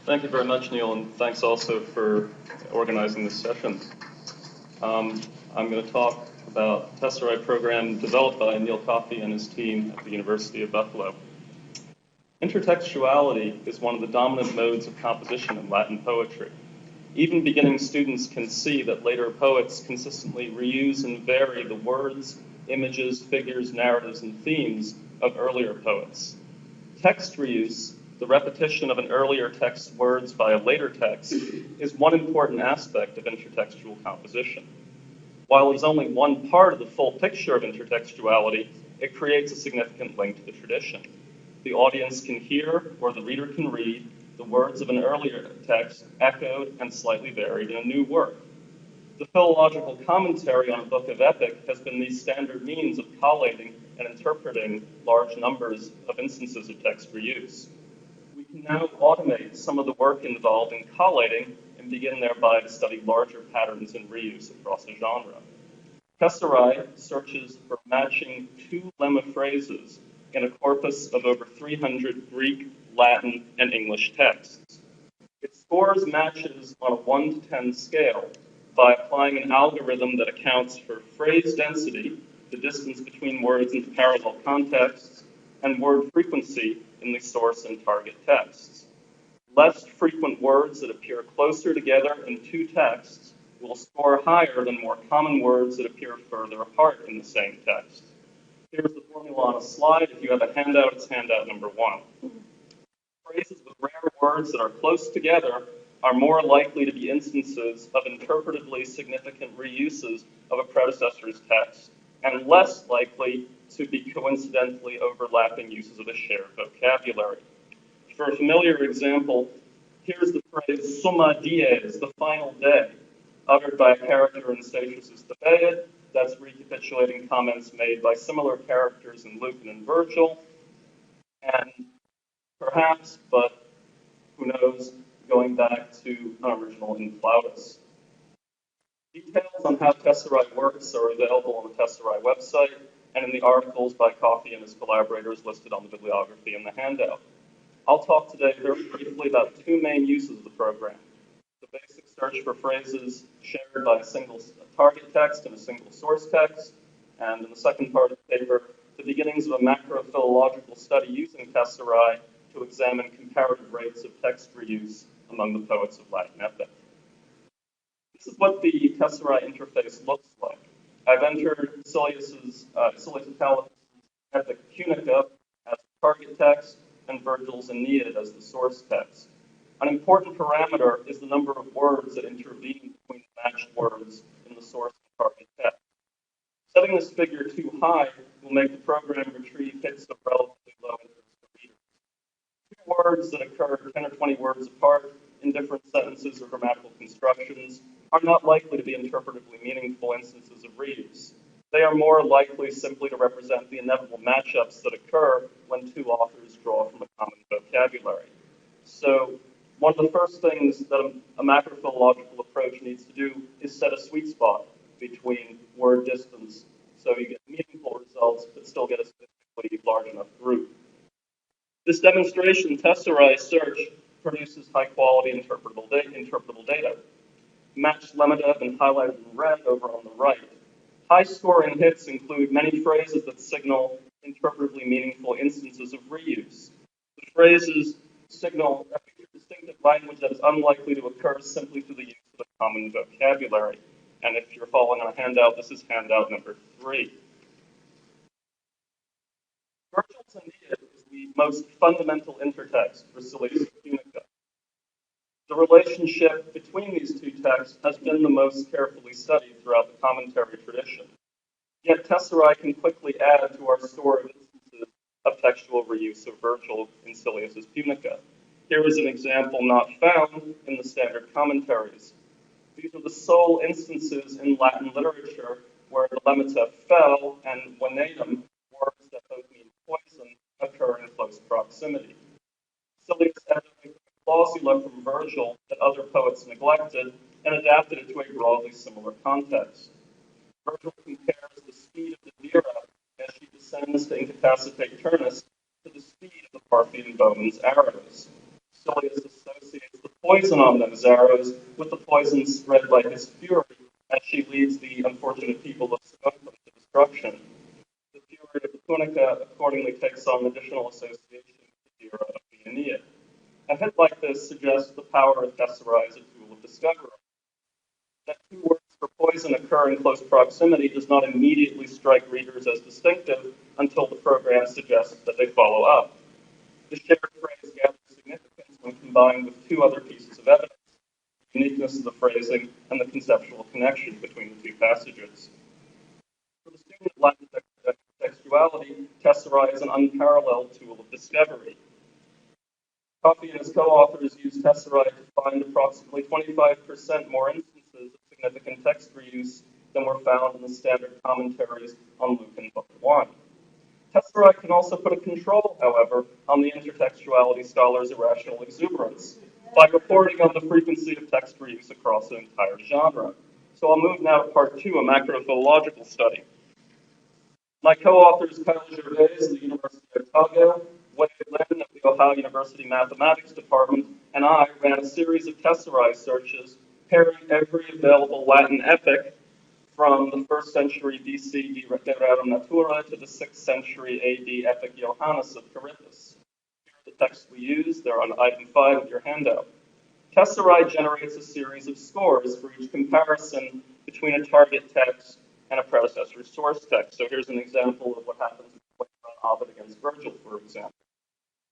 Thank you very much, Neil, and thanks also for organizing this session. I'm going to talk about Tesserae program developed by Neil Coffey and his team at the University of Buffalo. Intertextuality is one of the dominant modes of composition in Latin poetry. Even beginning students can see that later poets consistently reuse and vary the words, images, figures, narratives, and themes of earlier poets. Text reuse, the repetition of an earlier text's words by a later text, is one important aspect of intertextual composition. While it is only one part of the full picture of intertextuality, it creates a significant link to the tradition. The audience can hear, or the reader can read, the words of an earlier text echoed and slightly varied in a new work. The philological commentary on a book of epic has been the standard means of collating and interpreting large numbers of instances of text reuse. We can now automate some of the work involved in collating and begin thereby to study larger patterns in reuse across a genre. Tesserae searches for matching two lemma phrases in a corpus of over 300 Greek, Latin, and English texts. It scores matches on a 1 to 10 scale by applying an algorithm that accounts for phrase density, the distance between words in parallel contexts, and word frequency in the source and target texts. Less frequent words that appear closer together in two texts will score higher than more common words that appear further apart in the same text. Here's the formula on a slide. If you have a handout, it's handout number 1. Phrases with rare words that are close together are more likely to be instances of interpretively significant reuses of a predecessor's text, and less likely to be coincidentally overlapping uses of a shared vocabulary. For a familiar example, here's the phrase summa dies, the final day, uttered by a character in Statius's Thebaid. That's recapitulating comments made by similar characters in Lucan and Virgil, and perhaps, but who knows, going back to an original in Plautus. Details on how Tesserae works are available on the Tesserae website and in the articles by Coffey and his collaborators listed on the bibliography in the handout. I'll talk today very briefly about two main uses of the program: the basic search for phrases shared by a single target text and a single source text, and in the second part of the paper, the beginnings of a macro-philological study using Tesserae to examine comparative rates of text reuse among the poets of Latin epic. This is what the Tesserae interface looks like. I've entered Silius Punica epic Punica as the target text and Virgil's Aeneid as the source text. An important parameter is the number of words that intervene between the matched words in the source and target text. Setting this figure too high will make the program retrieve hits of relatively low interest for readers. Two words that occur 10 or 20 words apart in different sentences or grammatical constructions are not likely to be interpretively meaningful instances of reuse. They are more likely simply to represent the inevitable matchups that occur when two authors draw from a common vocabulary. So one of the first things that a macrophilological approach needs to do is set a sweet spot between word distance so you get meaningful results but still get a statistically large enough group. This demonstration Tesserae search produces high-quality interpretable data. Matched lemmata have been highlighted in red over on the right. High-scoring hits include many phrases that signal interpretively meaningful instances of reuse. The phrases signal a distinctive language that is unlikely to occur simply through the use of a common vocabulary. And if you're following on a handout, this is handout number 3. Virgil's Aeneid is the most fundamental intertext for Silius Punica. The relationship between these two texts has been the most carefully studied throughout the commentary tradition. Yet Tesserae can quickly add to our store of instances of textual reuse of Virgil in Silius's Punica. Here is an example not found in the standard commentaries. These are the sole instances in Latin literature where the lemmata fel and venetum, words that both mean poison, occur in close proximity. Silius adapted a clausula from Virgil that other poets neglected and adapted it to a broadly similar context. Virgil compares the speed of the Vera as she descends to incapacitate Turnus to the speed of the Parthian bowman's arrows. Silius associates poison on those arrows, with the poison spread by his fury as she leads the unfortunate people of Sinope to destruction. The fury of the Punica accordingly takes on additional association with the hero of the Aeneid. A hit like this suggests the power of Tesserae as a tool of discovery. That two words for poison occur in close proximity does not immediately strike readers as distinctive until the program suggests that they follow up. The shared phrase gathers significance when combined with two other pieces of evidence: the uniqueness of the phrasing and the conceptual connection between the two passages. For the student of Latin textuality, Tesserae is an unparalleled tool of discovery. Coffey and his co-authors used Tesserae to find approximately 25% more instances of significant text reuse than were found in the standard commentaries on Luke and Book 1. Tesserae can also put a control, however, on the intertextuality scholar's irrational exuberance by reporting on the frequency of text reuse across an entire genre. So I'll move now to part 2, a macrophilological study. My co-authors, Kyle Gervais of the University of Otago, Wade Lynn of the Ohio University Mathematics Department, and I ran a series of Tesserae searches pairing every available Latin epic from the 1st century BC De Rerum Natura to the 6th century AD epic Johannes of Carippus. Here are the texts we used. They're on item 5 of your handout. Tesserae generates a series of scores for each comparison between a target text and a predecessor source text. So here's an example of what happens when we run Ovid against Virgil, for example.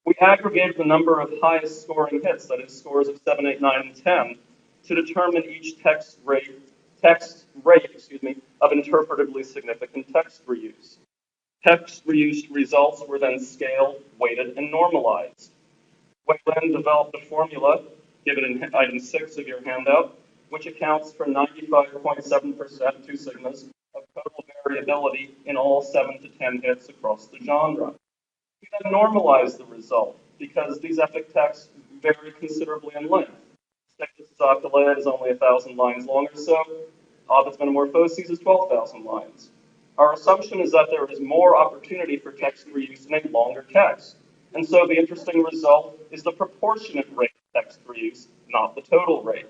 We aggregated the number of highest scoring hits, that is, scores of 7, 8, 9, and 10, to determine each text rate of interpretively significant text reuse. Text reuse results were then scaled, weighted, and normalized. Wayland developed a formula, given in item 6 of your handout, which accounts for 95.7%, 2 sigmas, of total variability in all 7 to 10 hits across the genre. We then normalize the result, because these epic texts vary considerably in length. Statistics Aeneid is only 1,000 lines long or so. Ovid's Metamorphoses is 12,000 lines. Our assumption is that there is more opportunity for text reuse in a longer text. And so the interesting result is the proportionate rate of text reuse, not the total rate.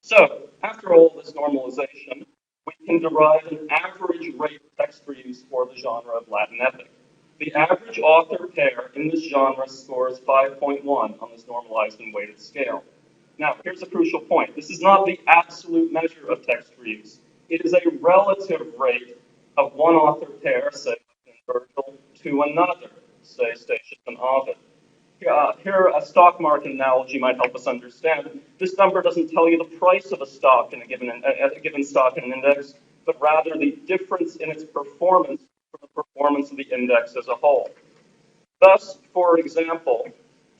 So, after all this normalization, we can derive an average rate of text reuse for the genre of Latin epic. The average author pair in this genre scores 5.1 on this normalized and weighted scale. Now, here's a crucial point. This is not the absolute measure of text reuse. It is a relative rate of one author pair, say, Virgil, to another, say, Statius and Ovid. Here, a stock market analogy might help us understand. This number doesn't tell you the price of a stock in a given stock in an index, but rather the difference in its performance from the performance of the index as a whole. Thus, for example,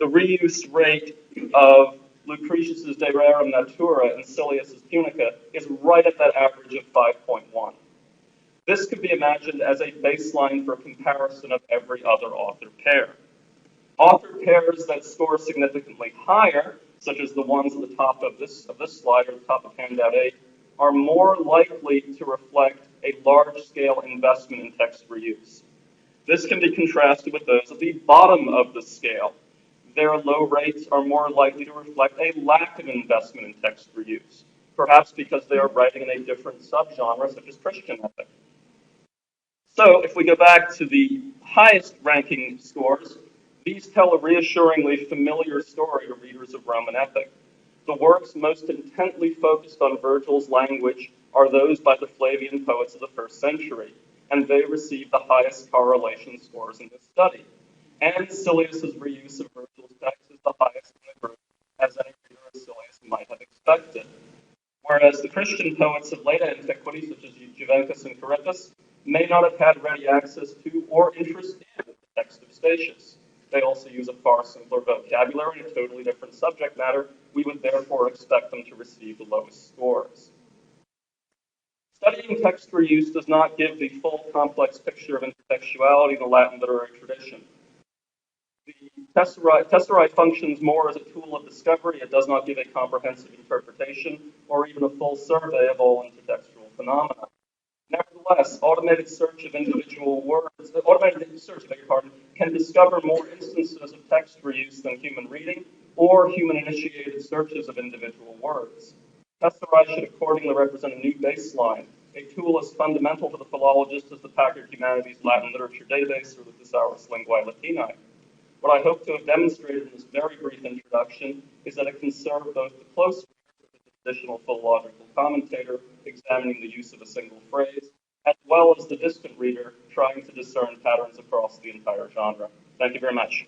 the reuse rate of Lucretius's De Rerum Natura and Silius's Punica is right at that average of 5.1. This could be imagined as a baseline for comparison of every other author pair. Author pairs that score significantly higher, such as the ones at the top of this slide or the top of handout 8, are more likely to reflect a large-scale investment in text reuse. This can be contrasted with those at the bottom of the scale. Their low rates are more likely to reflect a lack of investment in text reuse, perhaps because they are writing in a different subgenre, such as Christian epic. So, if we go back to the highest ranking scores, these tell a reassuringly familiar story to readers of Roman epic. The works most intently focused on Virgil's language are those by the Flavian poets of the 1st century, and they receive the highest correlation scores in this study. And Silius's reuse of Virgil's text is the highest in the group, as any reader of Silius might have expected. Whereas the Christian poets of late antiquity, such as Juvencus and Carippus, may not have had ready access to or interest in the text of Statius. They also use a far simpler vocabulary and a totally different subject matter. We would therefore expect them to receive the lowest scores. Studying text reuse does not give the full complex picture of intertextuality in the Latin literary tradition. The Tesserae functions more as a tool of discovery. It does not give a comprehensive interpretation or even a full survey of all intertextual phenomena. Nevertheless, automated search, can discover more instances of text reuse than human reading, or human-initiated searches of individual words. Tesserae should accordingly represent a new baseline, a tool as fundamental to the philologist as the Packard Humanities Latin Literature Database or the Thesaurus Linguae Latinae. What I hope to have demonstrated in this very brief introduction is that it can serve both the close reader, the traditional philological commentator examining the use of a single phrase, as well as the distant reader trying to discern patterns across the entire genre. Thank you very much.